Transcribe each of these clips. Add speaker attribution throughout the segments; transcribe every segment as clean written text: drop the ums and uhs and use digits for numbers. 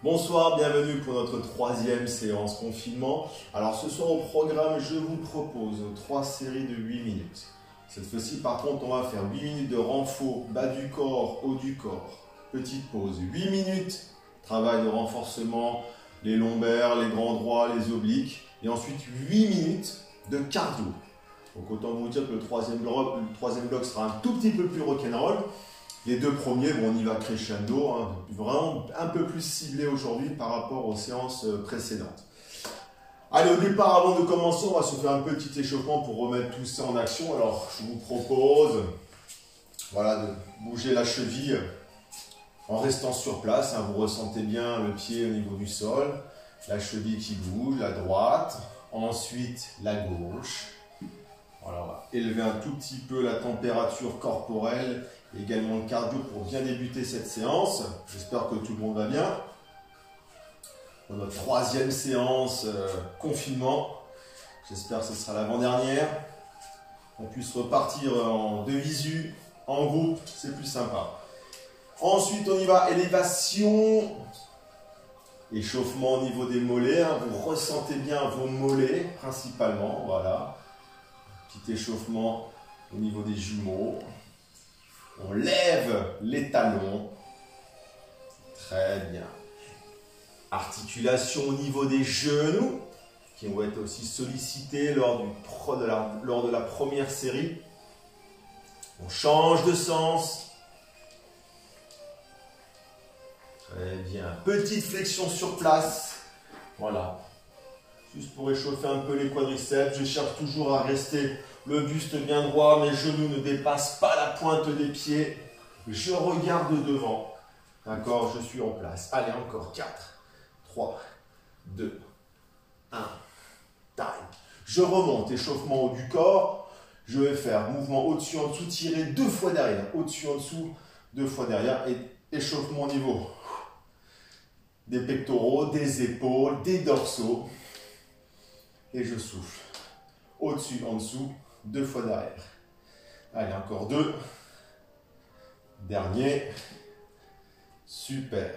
Speaker 1: Bonsoir, bienvenue pour notre troisième séance confinement. Alors ce soir au programme, je vous propose 3 séries de 8 minutes. Cette fois-ci par contre, on va faire 8 minutes de renfort, bas du corps, haut du corps. Petite pause, 8 minutes, travail de renforcement, les lombaires, les grands droits, les obliques. Et ensuite 8 minutes de cardio. Donc autant vous dire que le troisième bloc sera un tout petit peu plus rock'n'roll. Les deux premiers, bon, on y va crescendo, hein, vraiment un peu plus ciblé aujourd'hui par rapport aux séances précédentes. Allez, au départ, avant de commencer, on va se faire un petit échauffement pour remettre tout ça en action. Alors, je vous propose voilà, de bouger la cheville en restant sur place. Hein, vous ressentez bien le pied au niveau du sol, la cheville qui bouge, la droite, ensuite la gauche. Voilà, on va élever un tout petit peu la température corporelle, également le cardio pour bien débuter cette séance. J'espère que tout le monde va bien. Pour notre troisième séance confinement, j'espère que ce sera l'avant-dernière. On puisse repartir en deux visu, en groupe, c'est plus sympa. Ensuite, on y va, élévation, échauffement au niveau des mollets. Hein. Vous ressentez bien vos mollets principalement, voilà. Petit échauffement au niveau des jumeaux. On lève les talons. Très bien. Articulation au niveau des genoux, qui vont être aussi sollicités lors de la première série. On change de sens. Très bien. Petite flexion sur place. Voilà. Juste pour réchauffer un peu les quadriceps, je cherche toujours à rester le buste bien droit, mes genoux ne dépassent pas la pointe des pieds. Je regarde devant. D'accord, je suis en place. Allez, encore 4, 3, 2, 1. Time. Je remonte, échauffement haut du corps. Je vais faire mouvement au-dessus, en dessous, tirer 2 fois derrière. Au-dessus, en dessous, 2 fois derrière. Et échauffement au niveau des pectoraux, des épaules, des dorsaux. Et je souffle. Au-dessus, en dessous, 2 fois derrière. Allez, encore 2. Dernier. Super.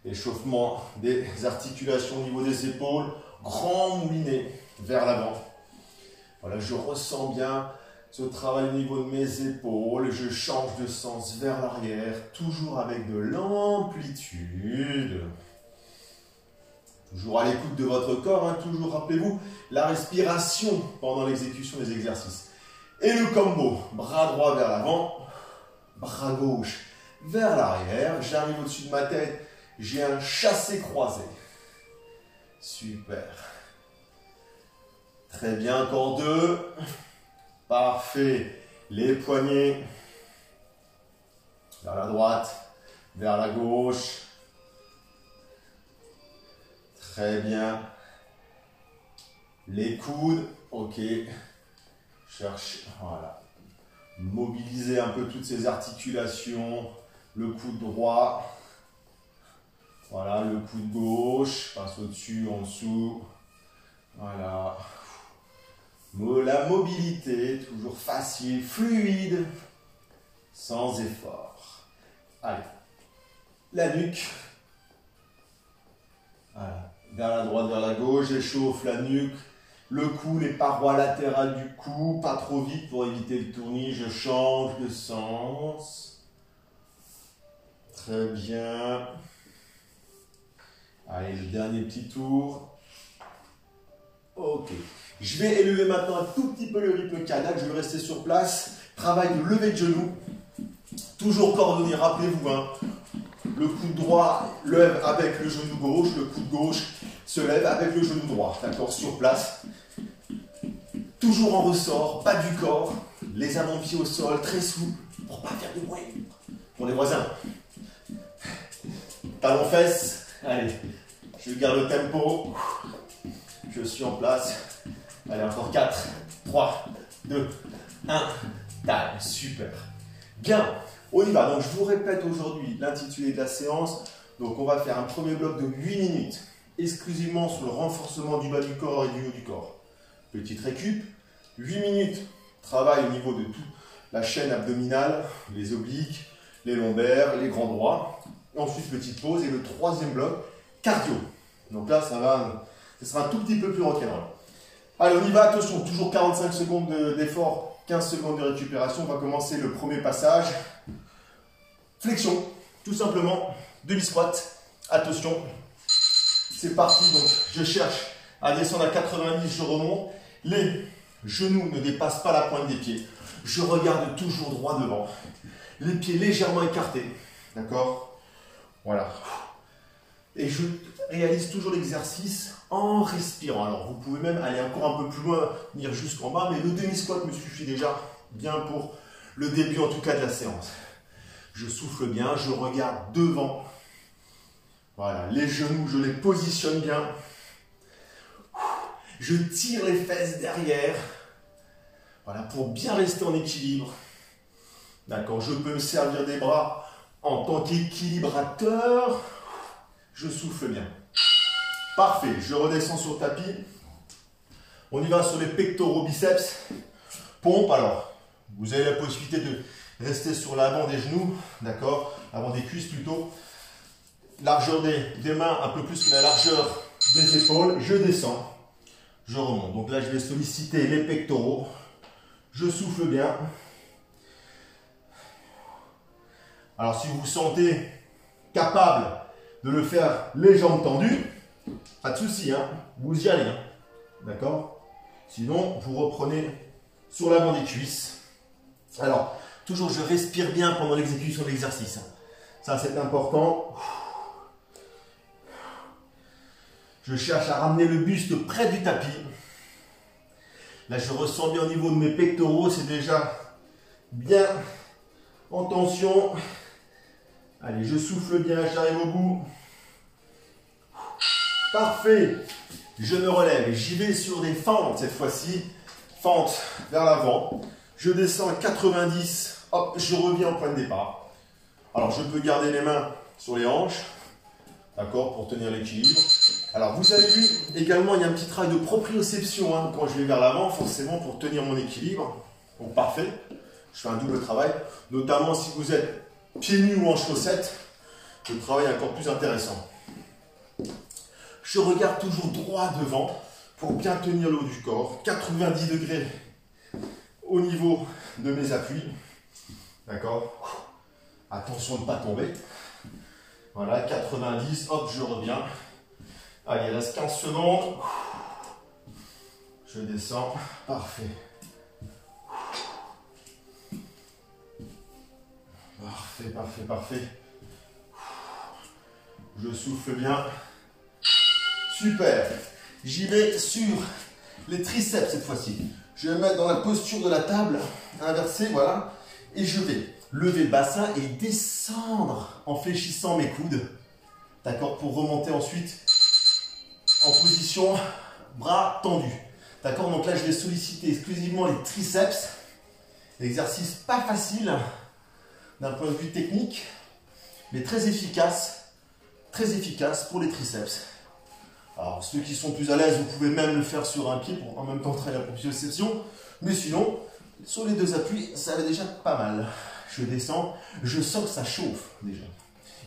Speaker 1: Échauffement des articulations au niveau des épaules. Grand moulinet vers l'avant. Voilà, je ressens bien ce travail au niveau de mes épaules. Je change de sens vers l'arrière, toujours avec de l'amplitude. Toujours à l'écoute de votre corps, hein, toujours, rappelez-vous, la respiration pendant l'exécution des exercices. Et le combo, bras droit vers l'avant, bras gauche vers l'arrière. J'arrive au-dessus de ma tête, j'ai un chassé croisé. Super. Très bien, encore 2. Parfait. Les poignets vers la droite, vers la gauche. Très bien. Les coudes, ok. Cherche, voilà. Mobiliser un peu toutes ces articulations. Le coude droit. Voilà, le coude gauche. Passe au-dessus, en dessous. Voilà. La mobilité, toujours facile, fluide, sans effort. Allez. La nuque. Voilà. Vers la droite, vers la gauche, j'échauffe la nuque, le cou, les parois latérales du cou, pas trop vite pour éviter le tournis, je change de sens. Très bien. Allez, le dernier petit tour. Ok. Je vais élever maintenant un tout petit peu le rythme cardiaque, je vais rester sur place. Travail de lever de genoux. Toujours coordonné, rappelez-vous, hein. Le coude droit lève avec le genou gauche, le coude gauche se lève avec le genou droit. D'accord, sur place. Toujours en ressort, bas du corps, les avant-pieds au sol, très souple, pour ne pas faire de bruit. Pour les voisins. Talons fesses. Allez, je garde le tempo. Je suis en place. Allez, encore 4, 3, 2, 1. Time, super. Bien. On y va, donc je vous répète aujourd'hui l'intitulé de la séance. Donc on va faire un premier bloc de 8 minutes, exclusivement sur le renforcement du bas du corps et du haut du corps. Petite récup, 8 minutes, travail au niveau de toute la chaîne abdominale, les obliques, les lombaires, les grands droits. Ensuite petite pause et le troisième bloc, cardio. Donc là, ce sera un tout petit peu plus rock'n'roll. Allez, on y va, attention, toujours 45 secondes d'effort, 15 secondes de récupération. On va commencer le premier passage. Flexion, tout simplement, demi-squat. Attention, c'est parti. Donc, je cherche à descendre à 90, je remonte. Les genoux ne dépassent pas la pointe des pieds. Je regarde toujours droit devant. Les pieds légèrement écartés. D'accord? Voilà. Et je réalise toujours l'exercice en respirant. Alors, vous pouvez même aller encore un peu plus loin, venir jusqu'en bas, mais le demi-squat me suffit déjà bien pour le début, en tout cas, de la séance. Je souffle bien, je regarde devant. Voilà, les genoux, je les positionne bien. Je tire les fesses derrière. Voilà, pour bien rester en équilibre. D'accord, je peux me servir des bras en tant qu'équilibrateur. Je souffle bien. Parfait, je redescends sur le tapis. On y va sur les pectoraux biceps. Pompe, alors, vous avez la possibilité de rester sur l'avant des genoux, d'accord, l'avant des cuisses plutôt. Largeur des mains, un peu plus que la largeur des épaules. Je descends, je remonte. Donc là, je vais solliciter les pectoraux. Je souffle bien. Alors, si vous vous sentez capable de le faire les jambes tendues, pas de souci, hein, vous y allez. Hein, d'accord? Sinon, vous reprenez sur l'avant des cuisses. Alors, toujours, je respire bien pendant l'exécution de l'exercice. Ça, c'est important. Je cherche à ramener le buste près du tapis. Là, je ressens bien au niveau de mes pectoraux. C'est déjà bien en tension. Allez, je souffle bien, j'arrive au bout. Parfait. Je me relève. J'y vais sur des fentes cette fois-ci. Fente vers l'avant. Je descends à 90. Hop, je reviens au point de départ. Alors, je peux garder les mains sur les hanches. D'accord, pour tenir l'équilibre. Alors, vous avez vu, également, il y a un petit travail de proprioception hein, quand je vais vers l'avant, forcément, pour tenir mon équilibre. Donc, parfait. Je fais un double travail. Notamment si vous êtes pieds nus ou en chaussettes, le travail est encore plus intéressant. Je regarde toujours droit devant pour bien tenir le haut du corps. 90 degrés au niveau de mes appuis. D'accord? Attention de ne pas tomber. Voilà, 90, hop, je reviens. Allez, il reste 15 secondes. Je descends. Parfait. Parfait, parfait, parfait. Je souffle bien. Super. J'y vais sur les triceps cette fois-ci. Je vais me mettre dans la posture de la table inversée, voilà. Et je vais lever le bassin et descendre en fléchissant mes coudes. D'accord, pour remonter ensuite en position bras tendus. D'accord, donc là je vais solliciter exclusivement les triceps. Exercice pas facile d'un point de vue technique, mais très efficace pour les triceps. Alors ceux qui sont plus à l'aise, vous pouvez même le faire sur un pied pour en même temps travailler la proprioception. Mais sinon, sur les deux appuis, ça va déjà pas mal. Je descends, je sens que ça chauffe déjà.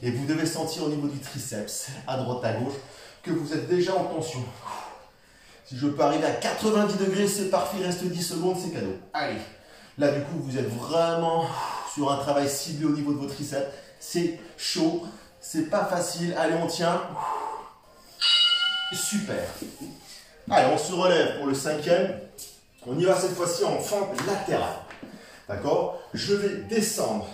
Speaker 1: Et vous devez sentir au niveau du triceps, à droite, à gauche, que vous êtes déjà en tension. Si je peux arriver à 90 degrés, c'est parfait, il reste 10 secondes, c'est cadeau. Allez, là du coup, vous êtes vraiment sur un travail ciblé au niveau de vos triceps. C'est chaud, c'est pas facile. Allez, on tient. Super. Allez, on se relève pour le cinquième. On y va cette fois-ci en fente latérale. D'accord? Je vais descendre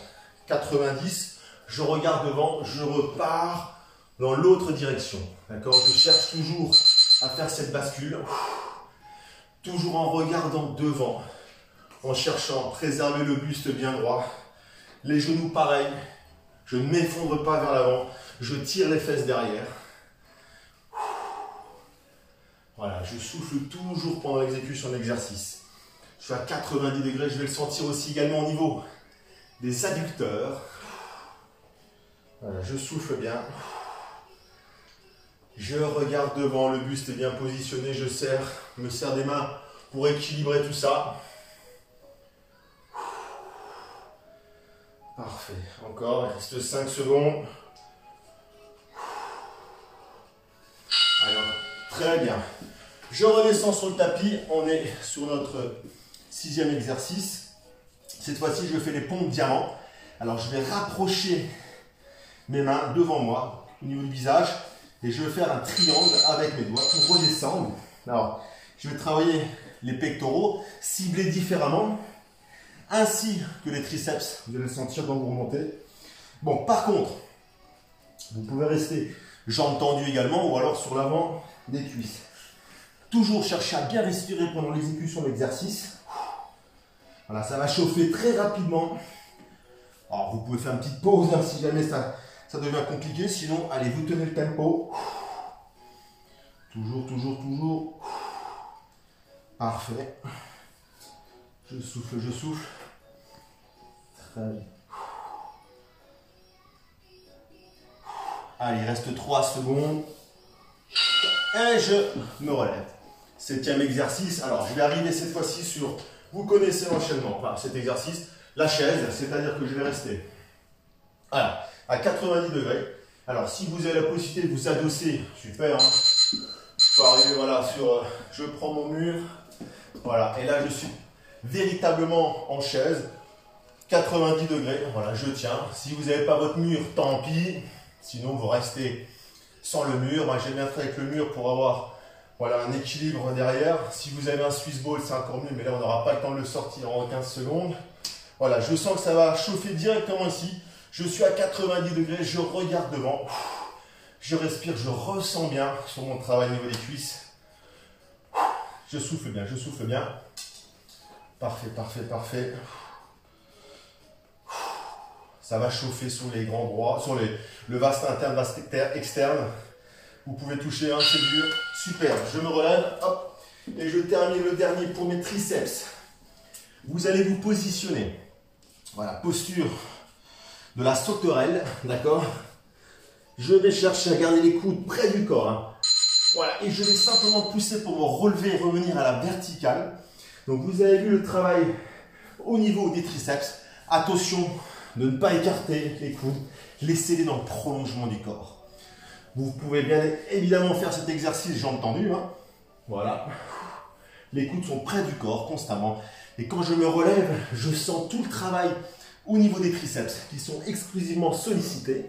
Speaker 1: 90. Je regarde devant, je repars dans l'autre direction. D'accord? Je cherche toujours à faire cette bascule. Toujours en regardant devant. En cherchant à préserver le buste bien droit. Les genoux pareil. Je ne m'effondre pas vers l'avant. Je tire les fesses derrière. Voilà, je souffle toujours pendant l'exécution de l'exercice. Je suis à 90 degrés, je vais le sentir aussi également au niveau des adducteurs. Voilà, je souffle bien. Je regarde devant, le buste est bien positionné, je me serre des mains pour équilibrer tout ça. Parfait, encore, il reste 5 secondes. Très bien. Je redescends sur le tapis. On est sur notre 6e exercice. Cette fois-ci, je fais les pompes diamant. Alors, je vais rapprocher mes mains devant moi, au niveau du visage. Et je vais faire un triangle avec mes doigts pour redescendre. Alors, je vais travailler les pectoraux, ciblés différemment, ainsi que les triceps. Vous allez le sentir quand vous remontez. Bon, par contre, vous pouvez rester jambes tendues également, ou alors sur l'avant des cuisses. Toujours chercher à bien respirer pendant l'exécution de l'exercice. Voilà, ça va chauffer très rapidement. Alors, vous pouvez faire une petite pause hein, si jamais ça devient compliqué. Sinon, allez, vous tenez le tempo. Toujours, toujours, toujours. Parfait. Je souffle, je souffle. Très bien. Allez, il reste 3 secondes. Et je me relève. 7e exercice. Alors, je vais arriver cette fois-ci sur... Vous connaissez l'enchaînement. Enfin, cet exercice, la chaise, c'est-à-dire que je vais rester alors, à 90 degrés. Alors, si vous avez la possibilité de vous adosser, super. Hein. Je peux arriver voilà, sur... je prends mon mur. Voilà, et là, je suis véritablement en chaise. 90 degrés. Voilà, je tiens. Si vous n'avez pas votre mur, tant pis. Sinon, vous restez sans le mur. Moi, j'aime bien faire avec le mur pour avoir voilà, un équilibre derrière. Si vous avez un Swiss ball, c'est encore mieux, mais là, on n'aura pas le temps de le sortir en 15 secondes. Voilà, je sens que ça va chauffer directement ici. Je suis à 90 degrés, je regarde devant. Je respire, je ressens bien sur mon travail au niveau des cuisses. Je souffle bien, je souffle bien. Parfait, parfait, parfait. Ça va chauffer sur les grands droits, sur le vaste interne, vaste externe. Vous pouvez toucher un, c'est dur. Super, je me relève, hop, et je termine le dernier pour mes triceps. Vous allez vous positionner. Voilà, posture de la sauterelle, d'accord? Je vais chercher à garder les coudes près du corps. Hein. Voilà, et je vais simplement pousser pour me relever et revenir à la verticale. Donc vous avez vu le travail au niveau des triceps. Attention de ne pas écarter les coudes, laissez-les dans le prolongement du corps. Vous pouvez bien évidemment faire cet exercice jambes tendues. Hein. Voilà. Les coudes sont près du corps constamment. Et quand je me relève, je sens tout le travail au niveau des triceps qui sont exclusivement sollicités.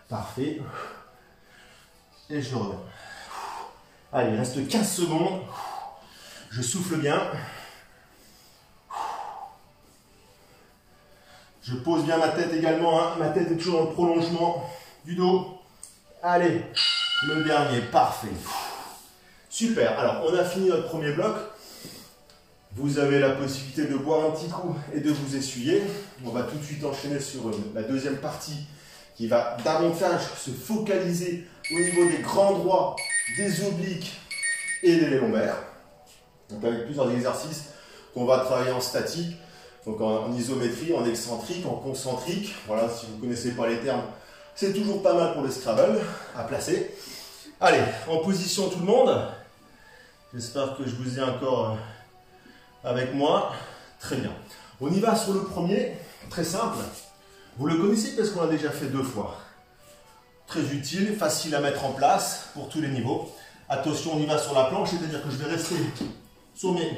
Speaker 1: Parfait. Et je reviens. Allez, il reste 15 secondes. Je souffle bien. Je pose bien ma tête également. Hein. Ma tête est toujours dans le prolongement du dos. Allez, le dernier, parfait. Super, alors on a fini notre premier bloc. Vous avez la possibilité de boire un petit coup et de vous essuyer. On va tout de suite enchaîner sur la deuxième partie qui va davantage se focaliser au niveau des grands droits, des obliques et des lombaires. Donc avec plusieurs exercices qu'on va travailler en statique, donc en isométrie, en excentrique, en concentrique. Voilà, si vous ne connaissez pas les termes, c'est toujours pas mal pour le Scrabble à placer. Allez, en position tout le monde. J'espère que je vous ai encore avec moi. Très bien. On y va sur le premier, très simple. Vous le connaissez parce qu'on l'a déjà fait 2 fois. Très utile, facile à mettre en place pour tous les niveaux. Attention, on y va sur la planche, c'est-à-dire que je vais rester sur mes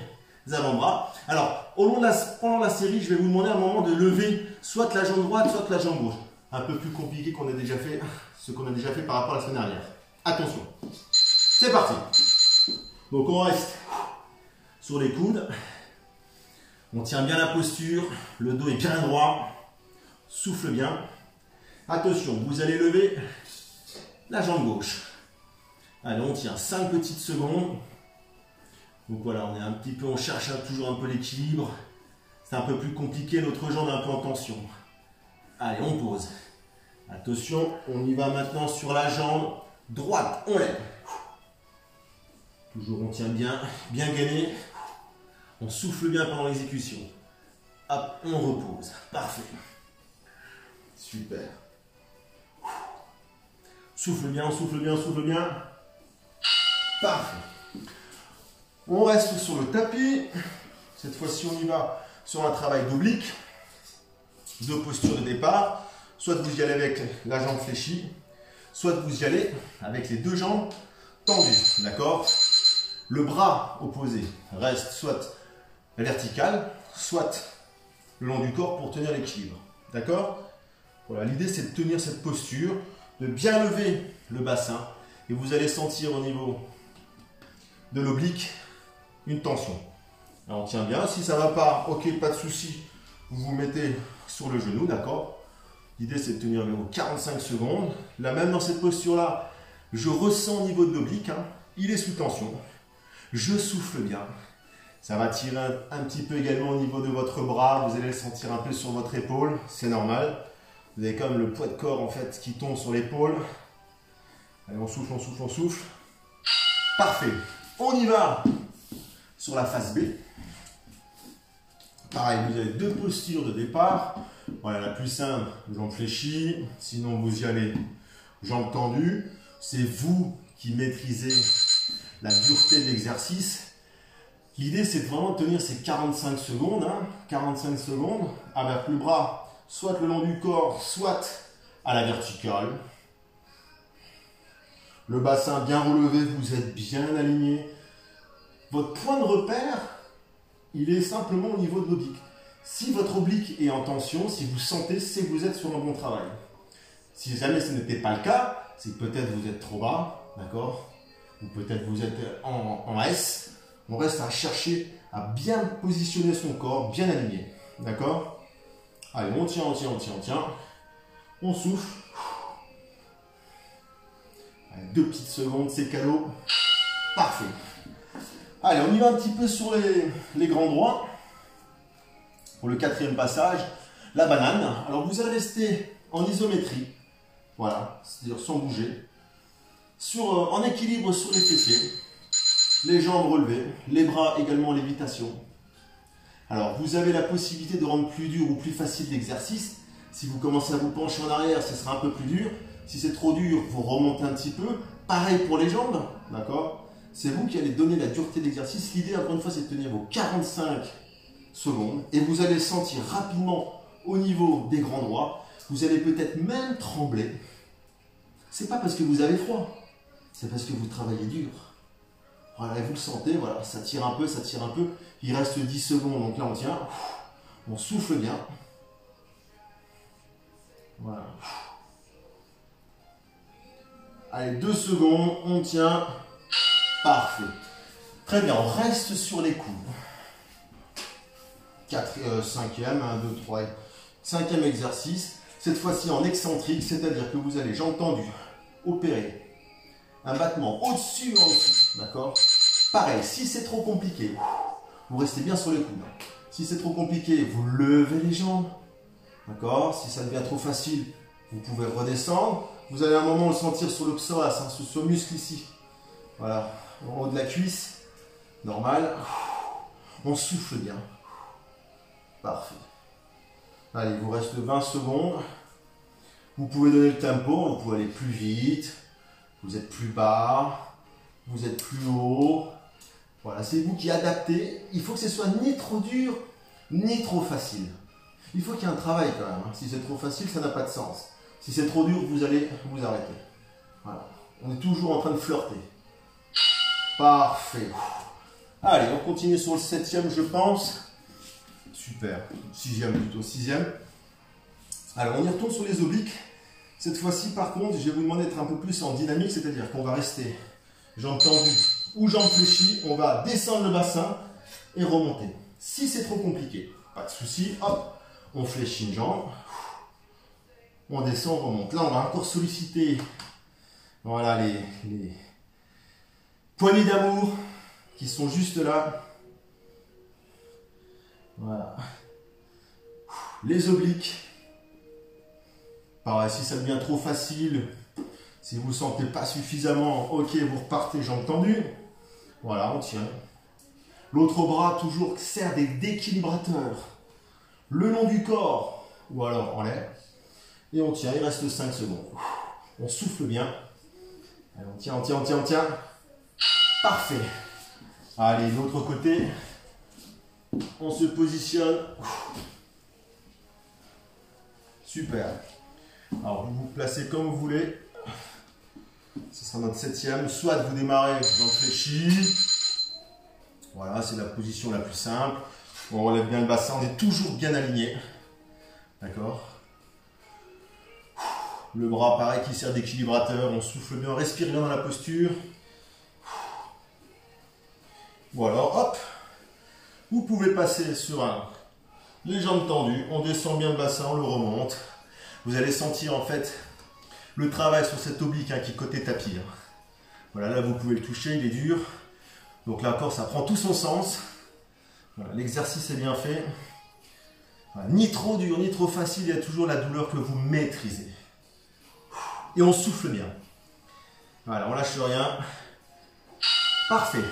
Speaker 1: avant-bras. Alors, pendant la série, je vais vous demander à un moment de lever soit la jambe droite, soit la jambe gauche. Un peu plus compliqué qu'on a déjà fait, ce qu'on a déjà fait par rapport à la semaine dernière. Attention, c'est parti. Donc on reste sur les coudes. On tient bien la posture, le dos est bien droit. Souffle bien. Attention, vous allez lever la jambe gauche. Allez, on tient 5 petites secondes. Donc voilà, on est un petit peu, on cherche toujours un peu l'équilibre. C'est un peu plus compliqué, notre jambe est un peu en tension. Allez, on pose. Attention, on y va maintenant sur la jambe droite. On lève. Toujours, on tient bien, bien gainé. On souffle bien pendant l'exécution. Hop, on repose. Parfait. Super. Souffle bien, souffle bien, souffle bien. Parfait. On reste sur le tapis. Cette fois-ci, on y va sur un travail d'oblique. 2 postures de départ. Soit vous y allez avec la jambe fléchie, soit vous y allez avec les deux jambes tendues, d'accord? Le bras opposé reste soit vertical, soit le long du corps pour tenir l'équilibre, d'accord? Voilà, l'idée c'est de tenir cette posture, de bien lever le bassin et vous allez sentir au niveau de l'oblique une tension. Alors on tient bien, si ça ne va pas, ok, pas de souci, vous vous mettez sur le genou, d'accord? L'idée c'est de tenir environ 45 secondes. Là même dans cette posture là, je ressens au niveau de l'oblique, hein, il est sous tension. Je souffle bien. Ça va tirer un petit peu également au niveau de votre bras, vous allez le sentir un peu sur votre épaule, c'est normal. Vous avez comme le poids de corps en fait qui tombe sur l'épaule. Allez, on souffle, on souffle, on souffle. Parfait. On y va sur la face B. Pareil, vous avez deux postures de départ. Voilà, la plus simple, jambes fléchies. Sinon, vous y allez jambes tendues. C'est vous qui maîtrisez la dureté de l'exercice. L'idée, c'est de vraiment tenir ces 45 secondes. 45 secondes avec le bras soit le long du corps, soit à la verticale. Le bassin bien relevé, vous êtes bien aligné. Votre point de repère, il est simplement au niveau de l'oblique. Si votre oblique est en tension, si vous sentez, c'est que vous êtes sur un bon travail. Si jamais ce n'était pas le cas, c'est que peut-être vous êtes trop bas, d'accord? Ou peut-être vous êtes en S. On reste à chercher à bien positionner son corps, bien aligné, d'accord? Allez, on tient, on tient, on tient, on tient. On souffle. Allez, 2 petites secondes, c'est cadeau. Parfait. Allez, on y va un petit peu sur les grands droits. Pour le 4e passage, la banane. Alors, vous allez rester en isométrie. Voilà, c'est-à-dire sans bouger. En équilibre sur les fessiers. Les jambes relevées. Les bras également en lévitation. Alors, vous avez la possibilité de rendre plus dur ou plus facile l'exercice. Si vous commencez à vous pencher en arrière, ce sera un peu plus dur. Si c'est trop dur, vous remontez un petit peu. Pareil pour les jambes, d'accord? C'est vous qui allez donner la dureté de l'exercice. L'idée, encore une fois, c'est de tenir vos 45 secondes. Et vous allez sentir rapidement au niveau des grands droits. Vous allez peut-être même trembler. C'est pas parce que vous avez froid. C'est parce que vous travaillez dur. Voilà, et vous le sentez, voilà, ça tire un peu, ça tire un peu. Il reste 10 secondes, donc là on tient. On souffle bien. Voilà. Allez, 2 secondes, on tient. Parfait. Très bien, on reste sur les coudes. 5e, 1, 2, 3, 5e exercice. Cette fois-ci en excentrique, c'est-à-dire que vous allez, jambes tendues, opérer un battement au-dessus et en dessous, d'accord? Pareil, si c'est trop compliqué, vous restez bien sur les coudes. Si c'est trop compliqué, vous levez les jambes, d'accord? Si ça devient trop facile, vous pouvez redescendre. Vous allez à un moment le sentir sur le psoas, sur ce muscle ici. Voilà, en haut de la cuisse, normal. On souffle bien. Parfait. Allez, il vous reste 20 secondes. Vous pouvez donner le tempo, vous pouvez aller plus vite. Vous êtes plus bas, vous êtes plus haut. Voilà, c'est vous qui adaptez. Il faut que ce soit ni trop dur, ni trop facile. Il faut qu'il y ait un travail quand même. Si c'est trop facile, ça n'a pas de sens. Si c'est trop dur, vous allez vous arrêter. Voilà. On est toujours en train de flirter. Parfait. Allez, on continue sur le 7e, je pense. Super. 6e plutôt, 6e. Alors, on y retourne sur les obliques. Cette fois-ci, par contre, je vais vous demander d'être un peu plus en dynamique, c'est-à-dire qu'on va rester jambes tendues ou jambes fléchies. On va descendre le bassin et remonter. Si c'est trop compliqué, pas de souci. Hop, on fléchit une jambe. On descend, on remonte. Là, on va encore solliciter voilà, les poignées d'amour qui sont juste là. Voilà. Les obliques. Pareil, si ça devient trop facile, si vous ne sentez pas suffisamment, ok, vous repartez jambes tendues. Voilà, on tient. L'autre bras toujours sert d'équilibrateur. Le long du corps, ou alors en l'air. Et on tient, il reste 5 secondes. On souffle bien. Allez, on tient, on tient, on tient, on tient. Parfait. Allez, l'autre côté. On se positionne. Super. Alors, vous vous placez comme vous voulez. Ce sera notre 7e. Soit vous démarrez dans le fléchi. Voilà, c'est la position la plus simple. On relève bien le bassin, on est toujours bien aligné. D'accord? Le bras, pareil, qui sert d'équilibrateur. On souffle bien, on respire bien dans la posture. Ou alors, hop, vous pouvez passer sur les jambes tendues. On descend bien le bassin, on le remonte. Vous allez sentir en fait le travail sur cet oblique qui est côté tapis. Voilà, là vous pouvez le toucher, il est dur. Donc là encore, ça prend tout son sens. Voilà, l'exercice est bien fait. Voilà, ni trop dur, ni trop facile, il y a toujours la douleur que vous maîtrisez. Et on souffle bien. Voilà, on lâche rien. Parfait.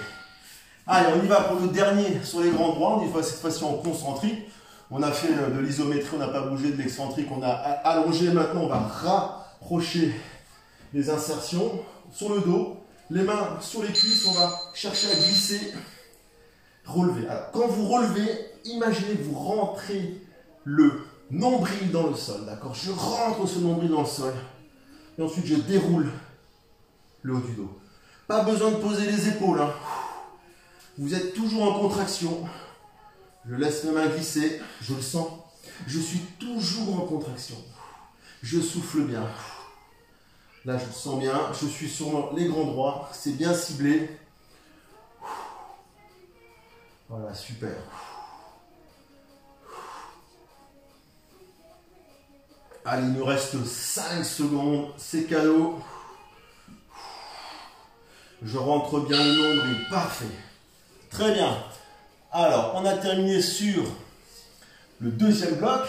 Speaker 1: Allez, on y va pour le dernier sur les grands droits. On y va cette fois-ci en concentrique. On a fait de l'isométrie, on n'a pas bougé de l'excentrique, on a allongé. Maintenant, on va rapprocher les insertions sur le dos. Les mains sur les cuisses, on va chercher à glisser, relever. Alors, quand vous relevez, imaginez que vous rentrez le nombril dans le sol. D'accord? Je rentre ce nombril dans le sol. Et ensuite, je déroule le haut du dos. Pas besoin de poser les épaules. Hein. Vous êtes toujours en contraction. Je laisse mes mains glisser. Je le sens. Je suis toujours en contraction. Je souffle bien. Là, je le sens bien. Je suis sur les grands droits. C'est bien ciblé. Voilà, super. Allez, il nous reste 5 secondes. C'est cadeau. Je rentre bien le nombril. Parfait. Très bien. Alors, on a terminé sur le deuxième bloc.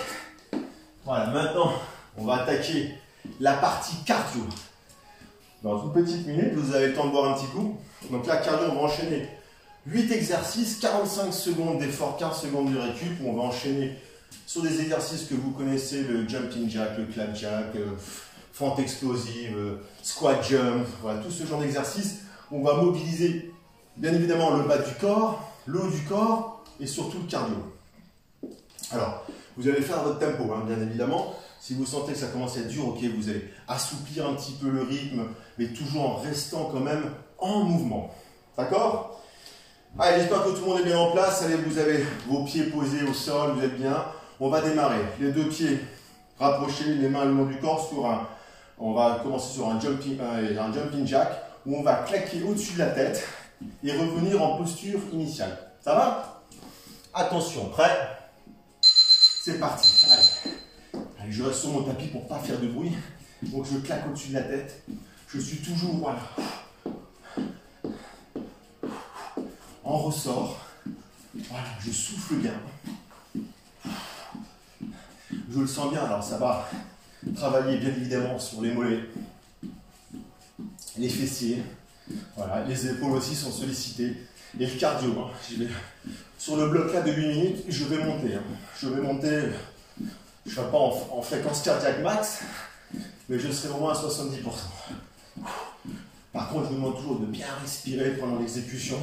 Speaker 1: Voilà, maintenant, on va attaquer la partie cardio. Dans une petite minute, vous avez le temps de boire un petit coup. Donc là, cardio, on va enchaîner 8 exercices, 45 secondes d'effort, 15 secondes de récup. On va enchaîner sur des exercices que vous connaissez, le jumping jack, le clap jack, fente explosive, squat jump, voilà, tout ce genre d'exercices. On va mobiliser bien évidemment le bas du corps, le haut du corps et surtout le cardio. Alors, vous allez faire à votre tempo, hein, bien évidemment. Si vous sentez que ça commence à être dur, ok, vous allez assouplir un petit peu le rythme, mais toujours en restant quand même en mouvement. D'accord? Allez, j'espère que tout le monde est bien en place. Allez, vous avez vos pieds posés au sol, vous êtes bien. On va démarrer. Les deux pieds rapprochés, les mains le long du corps sur on va commencer sur un jumping jack où on va claquer au-dessus de la tête et revenir en posture initiale. Ça va? Attention, prêt? C'est parti. Allez. Allez, je reste sur mon tapis pour ne pas faire de bruit. Donc je claque au-dessus de la tête. Je suis toujours, voilà, en ressort. Voilà, je souffle bien. Je le sens bien, alors ça va travailler bien évidemment sur les mollets, les fessiers, voilà, les épaules aussi sont sollicitées, et le cardio. Hein. Sur le bloc là de 8 minutes, je vais monter. Hein. Je vais monter, je ne serai pas en fréquence cardiaque max, mais je serai au moins à 70%. Par contre, je vous demande toujours de bien respirer pendant l'exécution.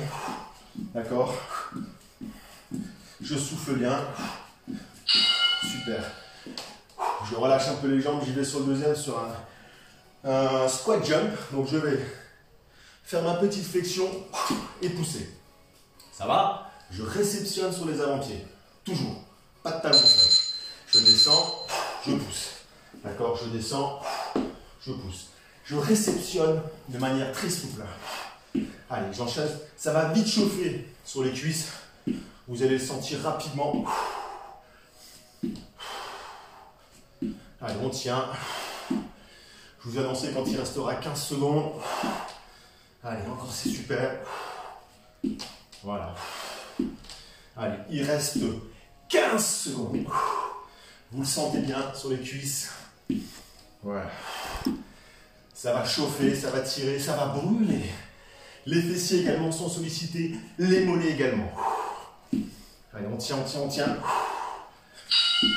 Speaker 1: D'accord? Je souffle bien. Super. Je relâche un peu les jambes, j'y vais sur le deuxième sur un squat jump. Donc je vais faire ma petite flexion et pousser. Ça va? Je réceptionne sur les avant-pieds. Toujours. Pas de talon au sol. Je descends, je pousse. D'accord? Je descends, je pousse. Je réceptionne de manière très souple. Allez, j'enchaîne. Ça va vite chauffer sur les cuisses. Vous allez le sentir rapidement. Allez, on tient. Je vous annonce quand il restera 15 secondes. Allez, encore, c'est super. Voilà. Allez, il reste 15 secondes. Vous le sentez bien sur les cuisses. Voilà. Ça va chauffer, ça va tirer, ça va brûler. Les fessiers également sont sollicités, les mollets également. Allez, on tient, on tient, on tient.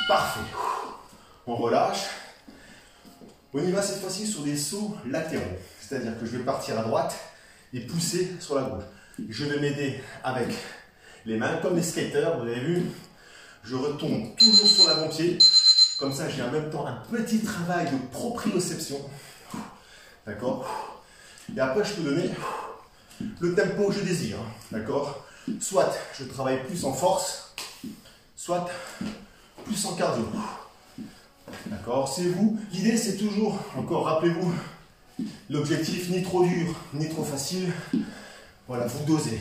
Speaker 1: Parfait. On relâche. On y va cette fois-ci sur des sauts latéraux. C'est-à-dire que je vais partir à droite et pousser sur la gauche. Je vais m'aider avec les mains, comme les skaters, vous avez vu. Je retombe toujours sur l'avant-pied. Comme ça, j'ai en même temps un petit travail de proprioception. D'accord? Et après, je peux donner le tempo que je désire. D'accord? Soit je travaille plus en force, soit plus en cardio. D'accord? C'est vous. L'idée, c'est toujours, encore, rappelez-vous, l'objectif ni trop dur, ni trop facile. Voilà, vous dosez.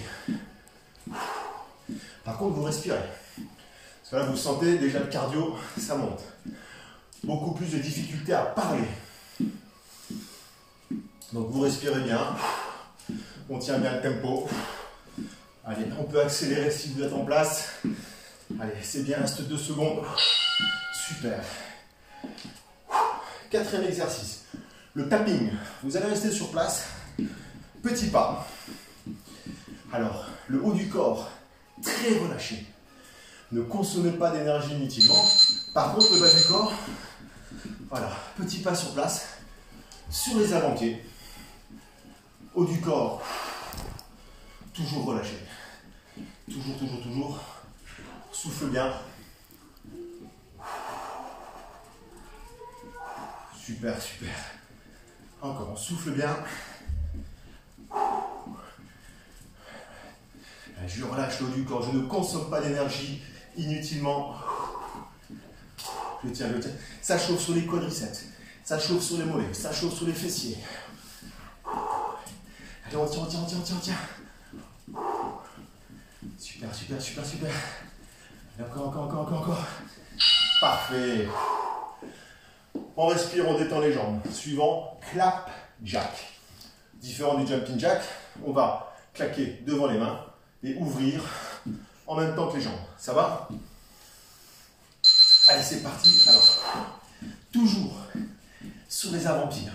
Speaker 1: Par contre, vous respirez. Parce que là, vous sentez déjà le cardio, ça monte. Beaucoup plus de difficulté à parler. Donc, vous respirez bien. On tient bien le tempo. Allez, on peut accélérer si vous êtes en place. Allez, c'est bien, reste 2 secondes. Super. 4e exercice. Le tapping. Vous allez rester sur place. Petit pas. Alors, le haut du corps, très relâché. Ne consommez pas d'énergie inutilement. Par contre, le bas du corps, voilà, petit pas sur place. Sur les avant-pieds. Haut du corps, toujours relâché. Toujours, toujours, toujours. Souffle bien. Super, super. Encore, on souffle bien. Je relâche le haut du corps, je ne consomme pas d'énergie inutilement. Je tiens, je tiens. Ça chauffe sur les quadriceps, ça chauffe sur les mollets, ça chauffe sur les fessiers. Allez, on tient, on tient, on tient, on tient, on tient. Super, super, super, super. Encore, encore, encore, encore, encore. Parfait. On respire, on détend les jambes. Suivant, clap jack. Différent du jumping jack, on va claquer devant les mains et ouvrir en même temps que les jambes. Ça va? Allez, c'est parti. Alors, toujours sur les avant-pieds.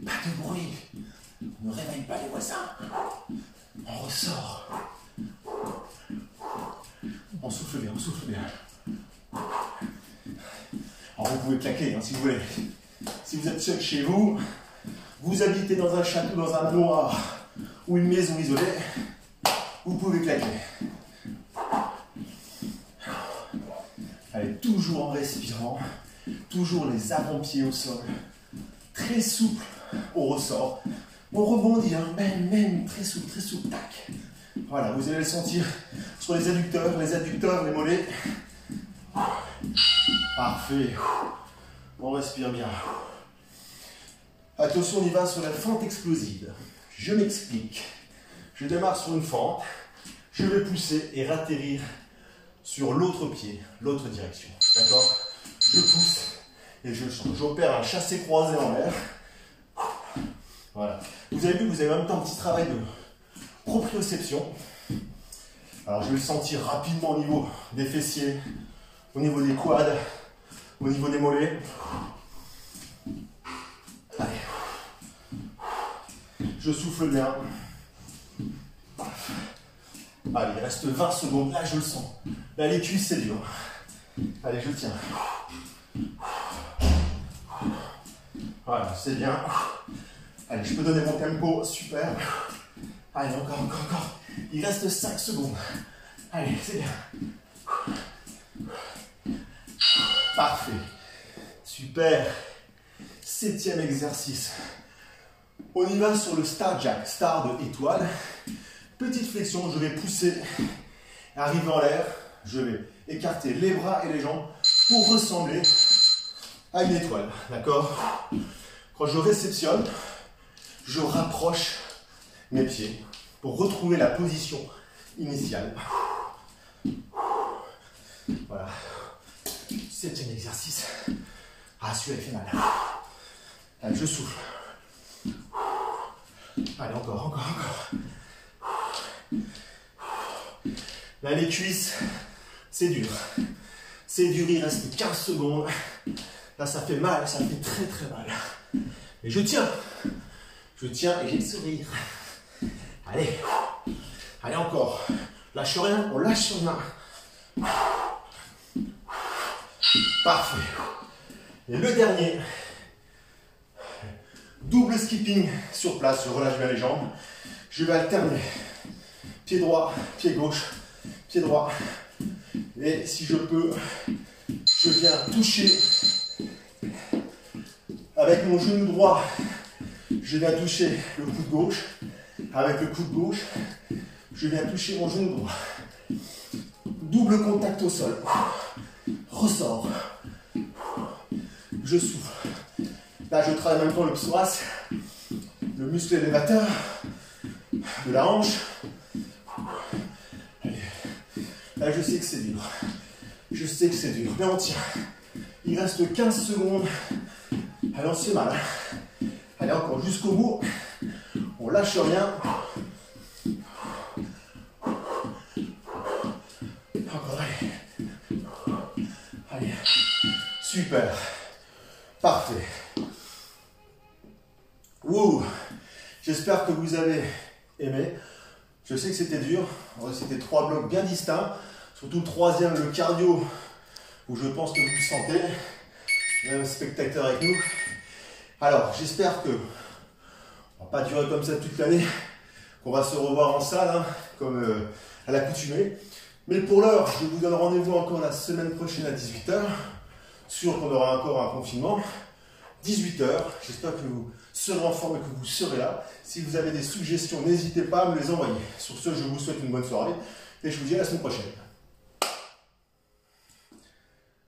Speaker 1: Pas de bruit. Ne réveille pas les voisins. On ressort. On souffle bien, on souffle bien. Alors, vous pouvez claquer si vous voulez. Si vous êtes seul chez vous, vous habitez dans un château, dans un manoir ou une maison isolée, vous pouvez claquer. Allez, toujours en respirant, toujours les avant-pieds au sol, très souple au ressort. On rebondit, même très souple, tac. Voilà, vous allez le sentir sur les adducteurs, les mollets. Parfait. On respire bien. Attention, on y va sur la fente explosive. Je m'explique. Je démarre sur une fente, je vais pousser et ratterrir sur l'autre pied, l'autre direction. D'accord? Je pousse et je change. J'opère un chassé-croisé en l'air. Voilà. Vous avez vu, vous avez en même temps un petit travail de proprioception. Alors je vais le sentir rapidement au niveau des fessiers, au niveau des quads, au niveau des mollets. Allez. Je souffle bien. Allez, il reste 20 secondes. Là, je le sens. Là, les cuisses, c'est dur. Allez, je tiens. Voilà, c'est bien. Allez, je peux donner mon tempo. Super. Allez, encore. Il reste 5 secondes. Allez, c'est bien. Parfait. Super. 7e exercice. On y va sur le Star Jack, Star de étoile. Petite flexion, je vais pousser, arriver en l'air, je vais écarter les bras et les jambes pour ressembler à une étoile. D'accord? Quand je réceptionne, je rapproche mes pieds pour retrouver la position initiale. Voilà. 7e exercice. Ah, celui-là, il fait mal. Allez, je souffle. Allez, encore. Là, les cuisses, c'est dur. C'est dur, il reste 15 secondes. Là, ça fait mal, ça fait très mal. Mais je tiens. Je tiens et j'ai le sourire. Allez. Allez, encore. Lâche rien, on lâche rien. Parfait. Et le dernier. Double skipping sur place, je relâche bien les jambes. Je vais alterner. Pied droit, pied gauche, pied droit. Et si je peux, je viens toucher avec mon genou droit Je viens toucher le coude gauche. Avec le coude gauche, je viens toucher mon genou droit. Double contact au sol. Ressort. Je souffle. Là, je travaille en même temps le psoas, le muscle élévateur de la hanche. Allez. Là, je sais que c'est dur. Je sais que c'est dur, mais on tient. Il reste 15 secondes. Allez, on se fait mal. Allez, encore jusqu'au bout. On lâche rien. Encore, allez. Allez. Super. Parfait. Wouh. J'espère que vous avez aimé. Je sais que c'était dur. C'était 3 blocs bien distincts. Surtout le troisième, le cardio, où je pense que vous le sentez. Il y a un spectateur avec nous. Alors, j'espère que on ne va pas durer comme ça toute l'année, qu'on va se revoir en salle, hein, comme à l'accoutumée. Mais pour l'heure, je vous donne rendez-vous encore la semaine prochaine à 18 h. Sûr qu'on aura encore un confinement. 18 h. J'espère que vous serez en forme et que vous serez là. Si vous avez des suggestions, n'hésitez pas à me les envoyer. Sur ce, je vous souhaite une bonne soirée et je vous dis à la semaine prochaine.